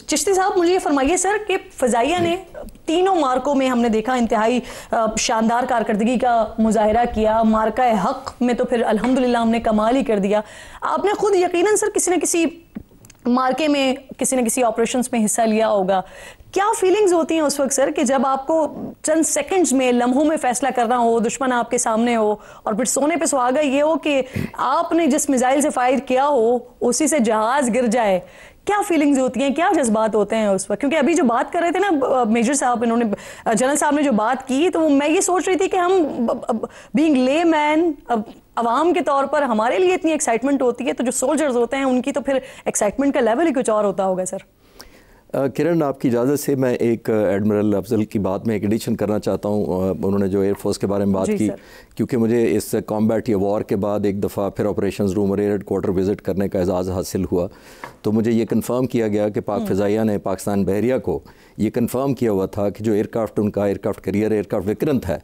चिश्ती साहब मुझे ये फरमाइए सर कि फ़ज़ाइया ने तीनों मार्कों में हमने देखा इंतहाई शानदार कारकर्दगी का मुजाहिरा किया। मार्का हक में तो फिर अल्हम्दुलिल्लाह हमने कमाल ही कर दिया। आपने खुद यकीनन सर किसी न किसी मार्के में, किसी न किसी ऑपरेशंस में हिस्सा लिया होगा। क्या फीलिंग्स होती हैं उस वक्त सर कि जब आपको चंद सेकंड्स में, लम्हों में फैसला करना हो, दुश्मन आपके सामने हो और फिर सोने पे सुहागा ये हो कि आपने जिस मिसाइल से फायर किया हो उसी से जहाज गिर जाए? क्या फीलिंग्स होती हैं, क्या जज्बात होते हैं उस वक्त? क्योंकि अभी जो बात कर रहे थे ना मेजर साहब, इन्होंने, जनरल साहब ने जो बात की, तो मैं ये सोच रही थी कि हम बीइंग ले मैन, अवाम के तौर पर हमारे लिए इतनी एक्साइटमेंट होती है, तो जो सोल्जर्स होते हैं उनकी तो फिर एक्साइटमेंट का लेवल ही कुछ और होता होगा सर। किरण, आपकी इजाज़त से मैं एक एडमिरल अफजल की बात में एक एडिशन करना चाहता हूँ। उन्होंने जो एयरफोर्स के बारे में बात की, क्योंकि मुझे इस कॉम्बैट या वॉर के बाद एक दफ़ा फिर ऑपरेशंस रूम और एयर हेडक्वार्टर विज़िट करने का एजाज़ हासिल हुआ, तो मुझे ये कंफर्म किया गया कि पाक फ़िज़ाइया ने पाकिस्तान बहरिया को ये कंफर्म किया हुआ था कि जो एयरक्राफ्ट उनका एयरक्राफ्ट कैरियर एयरक्राफ्ट विक्रांत है,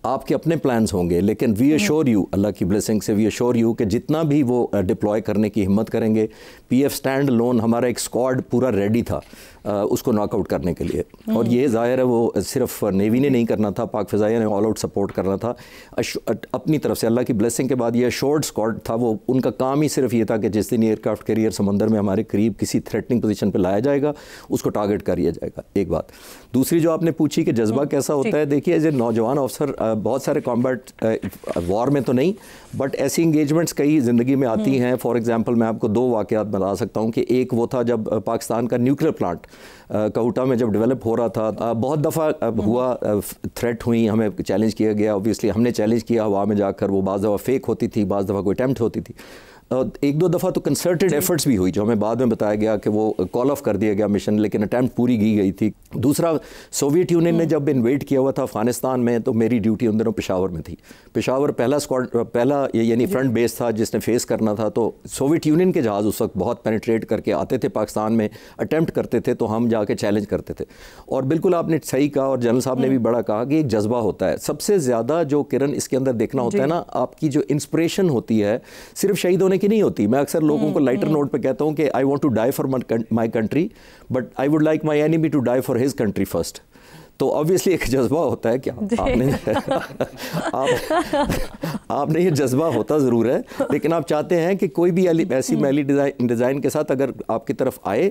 आपके अपने प्लान्स होंगे, लेकिन वी अश्योर यू, अल्लाह की ब्लेसिंग से वी अश्योर यू कि जितना भी वो डिप्लॉय करने की हिम्मत करेंगे, पीएफ स्टैंड लोन हमारा एक स्क्वाड पूरा रेडी था उसको नॉकआउट करने के लिए। और ये ज़ाहिर है वो सिर्फ नेवी ने नहीं करना था, पाक फ़िज़ाइया ने ऑल आउट सपोर्ट करना था अपनी तरफ से। अल्लाह की ब्लेसिंग के बाद ये अश्योर्ड स्क्वाड था, वो उनका काम ही सिर्फ ये था कि जिस दिन एयरक्राफ्ट कैरियर समंदर में हमारे करीब किसी थ्रेटनिंग पोजीशन पर लाया जाएगा उसको टारगेट कर लिया जाएगा। एक बात। दूसरी जो आपने पूछी कि जज्बा कैसा होता है, देखिए एज ए नौजवान अफसर बहुत सारे कॉम्बैट वॉर में तो नहीं, बट ऐसी इंगेजमेंट्स कई ज़िंदगी में आती हैं। फॉर एग्जांपल मैं आपको दो वाक़यात बता सकता हूँ कि एक वो था जब पाकिस्तान का न्यूक्लियर प्लांट कहूटा में जब डेवलप हो रहा था, बहुत दफ़ा हुआ, थ्रेट हुई, हमें चैलेंज किया गया। ऑब्वियसली हमने चैलेंज किया हवा में जाकर, वो बाज़ दफ़ा फेक होती थी, बाज़ दफ़ा कोई अटैम्प्ट होती थी। एक दो दफ़ा तो कंसर्टेड एफर्ट्स भी हुई, जो हमें बाद में बताया गया कि वो कॉल ऑफ कर दिया गया मिशन, लेकिन अटैम्प्ट पूरी की गई थी। दूसरा, सोवियत यूनियन ने जब इन्वेड किया हुआ था अफगानिस्तान में, तो मेरी ड्यूटी उन दिनों पेशावर में थी। पेशावर पहला स्क्वाड, पहला यानी फ्रंट बेस था जिसने फेस करना था। तो सोवियत यूनियन के जहाज़ उस वक्त बहुत पेनिट्रेट करके आते थे पाकिस्तान में, अटैम्प्ट करते थे, तो हम जाके चैलेंज करते थे। और बिल्कुल आपने सही कहा और जनरल साहब ने भी बड़ा कहा कि एक जज्बा होता है। सबसे ज़्यादा जो किरण इसके अंदर देखना होता है ना, आपकी जो इंस्पिरेशन होती है सिर्फ शहीद होने की नहीं होती। मैं अक्सर लोगों को लाइटर नोट पे कहता हूं कि I want to die for my country, but I would like my enemy to die for his country first. तो ऑब्वियसली एक जज्बा होता है, क्या आपने ये जज्बा होता ज़रूर है, लेकिन आप चाहते हैं कि कोई भी ऐसी मैली डिज़ाइन के साथ अगर आपकी तरफ आए,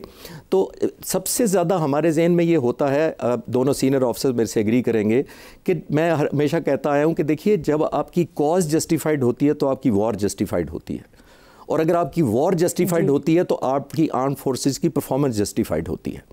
तो सबसे ज़्यादा हमारे जहन में ये होता है, दोनों सीनियर ऑफिसर्स मेरे से एग्री करेंगे कि मैं हमेशा कहता आया हूँ कि देखिए, जब आपकी कॉज जस्टिफाइड होती है तो आपकी वॉर जस्टिफाइड होती है, और अगर आपकी वॉर जस्टिफाइड होती है तो आपकी आर्म फोर्सेस की परफॉर्मेंस जस्टिफाइड होती है।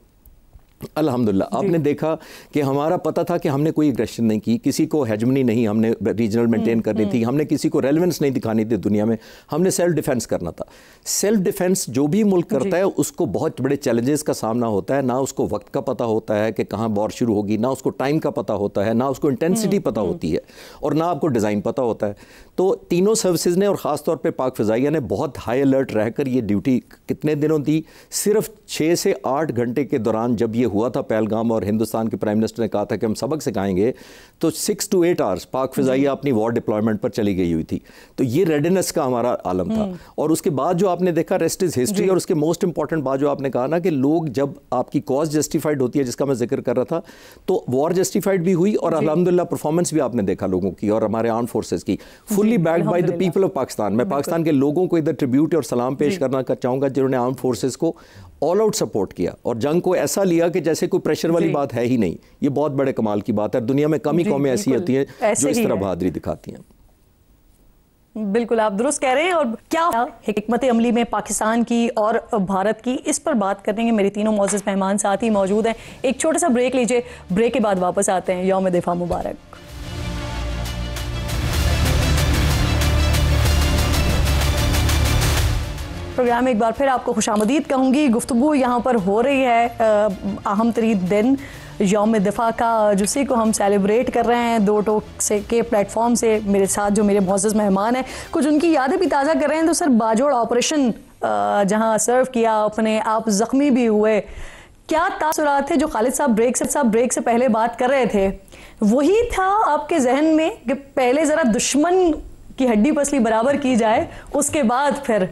अल्हम्दुलिल्लाह आपने देखा कि हमारा पता था कि हमने कोई एग्रेशन नहीं की, किसी को हेजमनी नहीं हमने रीजनल मेंटेन करनी थी, हमने किसी को रेलेवेंस नहीं दिखानी थी दुनिया में, हमने सेल्फ डिफेंस करना था। सेल्फ डिफेंस जो भी मुल्क करता है उसको बहुत बड़े चैलेंजेस का सामना होता है, ना उसको वक्त का पता होता है कि कहाँ वॉर शुरू होगी, ना उसको टाइम का पता होता है, ना उसको इंटेंसिटी पता होती है, और ना आपको डिज़ाइन पता होता है। तो तीनों सर्विसेज ने और ख़ासतौर पर पाक फ़िज़ाइया ने बहुत हाई अलर्ट रहकर ये ड्यूटी कितने दिनों दी, सिर्फ 6 से 8 घंटे के दौरान जब ये हुआ था पहलगाम, और हिंदुस्तान के प्राइम मिनिस्टर ने कहा था कि हम सबक सिखाएंगे, तो 6 to 8 आवर्स पाक फ़िज़ाइया अपनी वॉर डिप्लॉयमेंट पर चली गई हुई थी। तो ये रेडीनेस का हमारा आलम था। और उसके बाद जो आपने देखा, रेस्ट इज़ हिस्ट्री। और उसके मोस्ट इंपॉर्टेंट बात जो आपने कहा ना कि लोग, जब आपकी कॉज जस्टिफाइड होती है, जिसका मैं जिक्र कर रहा था, तो वॉर जस्टिफाइड भी हुई, और अल्हम्दुलिल्लाह परफॉर्मेंस भी आपने देखा लोगों की और हमारे आर्म फोर्सेज की, fully backed by the people of Pakistan. मैं पाकिस्तान के लोगों को इधर ट्रिब्यूट और सलाम पेश करना चाहूँगा जिन्होंने आर्म फोर्सेज को ऑल आउट सपोर्ट किया और जंग को ऐसा लिया कि जैसे कोई प्रेशर वाली बात है ही नहीं। ये बहुत बड़े कमाल की बात है। दुनिया में कम ही कौमें ऐसी होती हैं जो इस तरह बहादुरी दिखाती हैं। बिल्कुल आप दुरुस्त कह रहे हैं। और क्या हिकमत अमली में पाकिस्तान की और भारत की, इस पर बात करेंगे। मेरे तीनों मौजूद मेहमान साथ ही मौजूद हैं। एक छोटा सा ब्रेक लीजिए, ब्रेक के बाद वापस आते हैं। यौम दिफा मुबारक। प्रोग्राम में एक बार फिर आपको खुशामदीद कहूँगी। गुफ्तगू यहाँ पर हो रही है अहम तरीन दिन यौम दिफा का, जिसी को हम सेलिब्रेट कर रहे हैं 2 टोक से के प्लेटफॉर्म से। मेरे साथ जो मेरे मौजूद मेहमान हैं, कुछ उनकी यादें भी ताज़ा कर रहे हैं। तो सर, बाजोड़ ऑपरेशन जहाँ सर्व किया, अपने आप ज़ख्मी भी हुए, क्या तासुरात थे? जो खालिद साहब ब्रेक से पहले बात कर रहे थे, वही था आपके जहन में कि पहले ज़रा दुश्मन की हड्डी पसली बराबर की जाए, उसके बाद फिर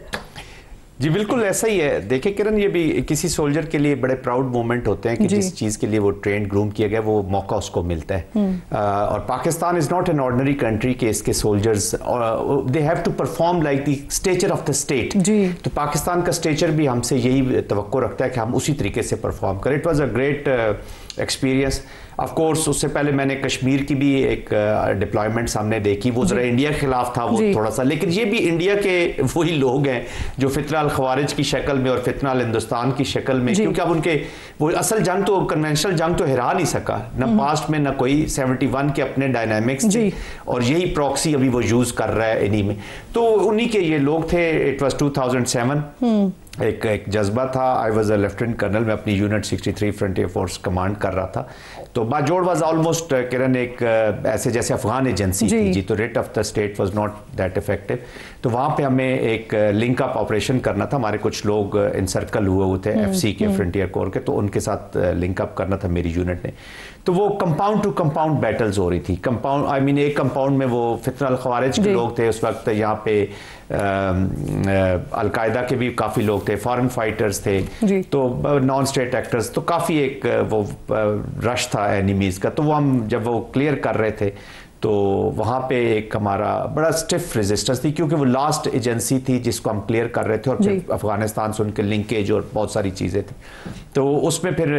जी बिल्कुल ऐसा ही है। देखिए किरण, ये भी किसी सोल्जर के लिए बड़े प्राउड मोमेंट होते हैं कि जिस चीज़ के लिए वो ट्रेन ग्रूम किया गया वो मौका उसको मिलता है। और Pakistan is not an ordinary country के इसके soldiers they have to perform like the stature of the state. तो पाकिस्तान का स्टेचर भी हमसे यही तवक्को रखता है कि हम उसी तरीके से परफॉर्म करें। It was a great experience. Of course उससे पहले मैंने कश्मीर की भी एक डिप्लॉयमेंट सामने देखी, वो ज़रा इंडिया के खिलाफ था वो थोड़ा सा, लेकिन ये भी इंडिया के वही लोग हैं जो फितना अल खवारिज की शक्ल में और फितना अल हिंदुस्तान की शक्ल में, क्योंकि अब उनके वो असल जंग तो कन्वेंशनल जंग तो हिरा नहीं सका ना पास्ट में, ना कोई 71 के अपने डायनामिक्स थे और यही प्रॉक्सी अभी वो यूज़ कर रहा है इन्हीं में। तो उन्हीं के ये लोग थे। It was 2007। एक जज्बा था। I was a lieutenant colonel, मैं अपनी यूनिट 63 फ्रंटियर फोर्स कमांड कर रहा था। तो बाजोड़ वाज ऑलमोस्ट किरण एक ऐसे जैसे अफगान एजेंसी थी जी, तो rate of the state was not that effective. तो वहाँ पे हमें एक लिंक अप ऑपरेशन करना था। हमारे कुछ लोग इनसर्कल हुए थे एफसी के फ्रंटियर कोर के, तो उनके साथ लिंक अप करना था मेरी यूनिट ने। तो वो कंपाउंड टू कंपाउंड बैटल्स हो रही थी। कंपाउंड आई मीन एक कंपाउंड में वो फितना अल खवारिज के लोग थे उस वक्त, यहाँ पे अलकायदा के भी काफ़ी लोग थे, फॉरेन फाइटर्स थे, तो नॉन स्टेट एक्टर्स, तो काफ़ी एक वो रश था एनिमीज़ का। तो वो हम जब वो क्लियर कर रहे थे तो वहाँ पे एक हमारा बड़ा स्टिफ रेजिस्टेंस थी, क्योंकि वो लास्ट एजेंसी थी जिसको हम क्लियर कर रहे थे और फिर अफगानिस्तान से उनके लिंकेज और बहुत सारी चीज़ें थी। तो उसमें फिर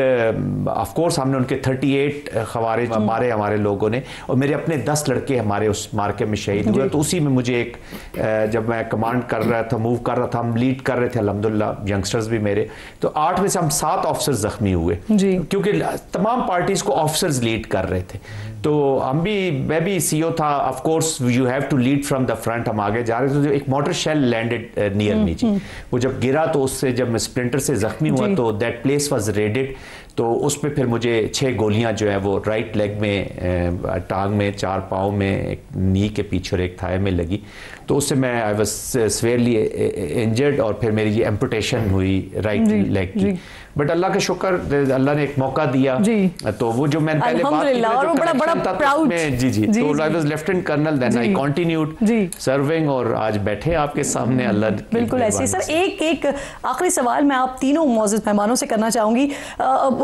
ऑफ कोर्स हमने उनके 38 खवारिज मारे हमारे लोगों ने, और मेरे अपने 10 लड़के हमारे उस मार्के में शहीद हुए। तो उसी में मुझे एक जब मैं कमांड कर रहा था, मूव कर रहा था, हम लीड कर रहे थे अल्हम्दुलिल्लाह, यंगस्टर्स भी मेरे, तो 8 में से हम 7 ऑफिसर्स जख्मी हुए, क्योंकि तमाम पार्टीज को ऑफिसर्स लीड कर रहे थे। तो हम भी, मैं भी सीओ था। Of course you have to lead from the front. हम आगे जा रहे थे तो एक motor shell landed near me जी। वो जब गिरा तो उससे जब मैं स्प्लिंटर से जख्मी हुआ तो दैट प्लेस वाज रेडेड। तो उसमें फिर मुझे 6 गोलियां जो है वो राइट लेग में, टांग में, 4 पाँव में, एक नी के पीछे और एक थाई में लगी। तो उससे मैं आई वाज सेवियरली इंजर्ड और फिर मेरी एम्पुटेशन हुई राइट लेग की। बट अल्लाह का शुक्र, अल्लाह ने एक मौका दिया। तो वो जो मैं पहले बात की जो बड़ा प्राउड में जी तो I was lieutenant colonel, then I continued serving और आज बैठे आपके सामने। अल्लाह बिल्कुल ऐसे। सर एक आखिरी सवाल मैं आप तीनों मौजूद मेहमानों से करना चाहूंगी।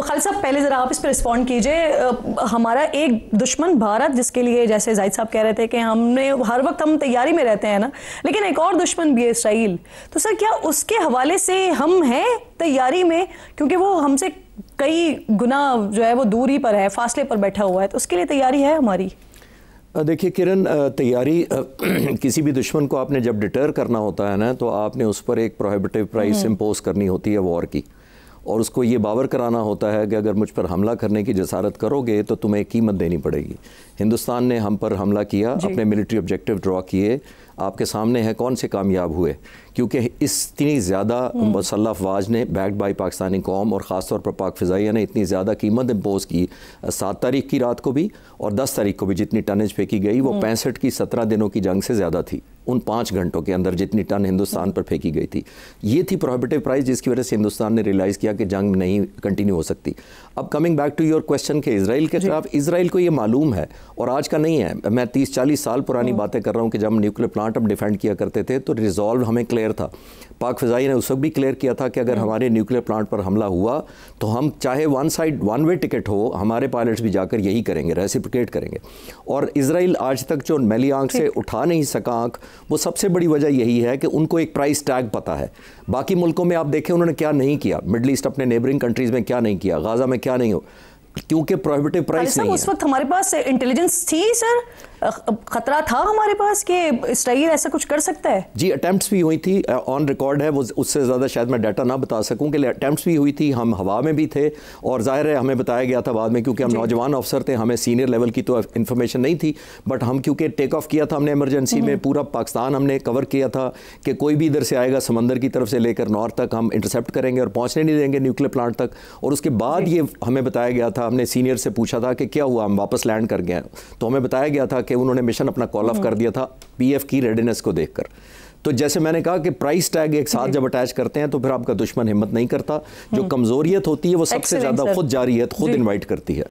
खालिद साहब पहले जरा आप इस पर रिस्पॉन्ड कीजिए। हमारा एक दुश्मन भारत, जिसके लिए जैसे जाहिद साहब कह रहे थे कि हमने हर वक्त हम तैयारी में रहते हैं ना, लेकिन एक और दुश्मन भी है इसराइल। तो सर क्या उसके हवाले से हम हैं तैयारी में, क्योंकि वो हमसे कई गुना जो है वो दूरी पर है, फासले पर बैठा हुआ है, तो उसके लिए तैयारी है हमारी? देखिए किरण, तैयारी किसी भी दुश्मन को आपने जब डिटर करना होता है ना, तो आपने उस पर एक प्रोहिबिटिव प्राइस इम्पोज करनी होती है वॉर की, और उसको ये बावर कराना होता है कि अगर मुझ पर हमला करने की जसारत करोगे तो तुम्हें कीमत देनी पड़ेगी। हिंदुस्तान ने हम पर हमला किया, अपने मिलिट्री ऑब्जेक्टिव ड्रॉ किए, आपके सामने है कौन से कामयाब हुए, क्योंकि इतनी ज़्यादा मुसल्लह अफवाज ने बैक्ड बाई पाकिस्तानी कौम और ख़ास तौर पर पाक फ़िज़ाइया ने इतनी ज़्यादा कीमत इम्पोज की 7 तारीख की रात को भी और 10 तारीख को भी। जितनी टनेज फेंकी गई वो 65 की 17 दिनों की जंग से ज़्यादा थी। उन 5 घंटों के अंदर जितनी टन हिंदुस्तान पर फेंकी गई थी, ये थी प्रोहिबिटिव प्राइस, जिसकी वजह से हिंदुस्तान ने रियलाइज़ किया कि जंग नहीं कंटिन्यू हो सकती। अब coming back to your question के इसराइल के खिलाफ, इसराइल को ये मालूम है और आज का नहीं है, मैं 30-40 साल पुरानी बातें कर रहा हूँ कि जब हम न्यूक्लियर प्लांट अब डिफेंड किया करते थे तो रिजॉल्व हमें क्लियर था। पाक फ़िज़ाई ने उस वक्त भी क्लियर किया था कि अगर हमारे न्यूक्लियर प्लांट पर हमला हुआ तो हम चाहे वन वे टिकट हो, हमारे पायलट्स भी जाकर यही करेंगे, रेसिप्रोकेट करेंगे। और इसराइल आज तक जो मैली आंख से उठा नहीं सका आंख, वो सबसे बड़ी वजह यही है कि उनको एक प्राइस टैग पता है। बाकी मुल्कों में आप देखें उन्होंने क्या नहीं किया, मिडल ईस्ट अपने नेबरिंग कंट्रीज़ में क्या नहीं किया, गाज़ा में क्या नहीं हो, क्योंकि प्रोहिबिटिव प्राइस नहीं है। उस वक्त हमारे पास इंटेलिजेंस थी सर, खतरा था हमारे पास कि इसराइल ऐसा कुछ कर सकता है? जी अटेम्प्ट्स भी हुई थी, ऑन रिकॉर्ड है वो, उससे ज़्यादा शायद मैं डाटा ना बता सकूं कि अटेम्प्ट्स भी हुई थी, हम हवा में भी थे और जाहिर है हमें बताया गया था बाद में, क्योंकि हम नौजवान अफसर थे, हमें सीनियर लेवल की तो इन्फॉर्मेशन नहीं थी, बट हम क्योंकि टेक ऑफ किया था हमने इमरजेंसी में, पूरा पाकिस्तान हमने कवर किया था कि कोई भी इधर से आएगा समंदर की तरफ से लेकर नॉर्थ तक हम इंटरसेप्ट करेंगे और पहुँचने नहीं देंगे न्यूक्लियर प्लांट तक। और उसके बाद ये हमें बताया गया था, हमने सीनियर से पूछा था कि क्या हुआ, हम वापस लैंड कर गए, तो हमें बताया गया था कि उन्होंने मिशन अपना कॉल ऑफ कर दिया था पीएफ की रेडीनेस को देखकर। तो जैसे मैंने कहा कि प्राइस टैग एक साथ जब अटैच करते हैं तो फिर आपका दुश्मन हिम्मत नहीं करता, जो कमजोरियत होती है वो सबसे ज्यादा खुद जारियत खुद इनवाइट करती है।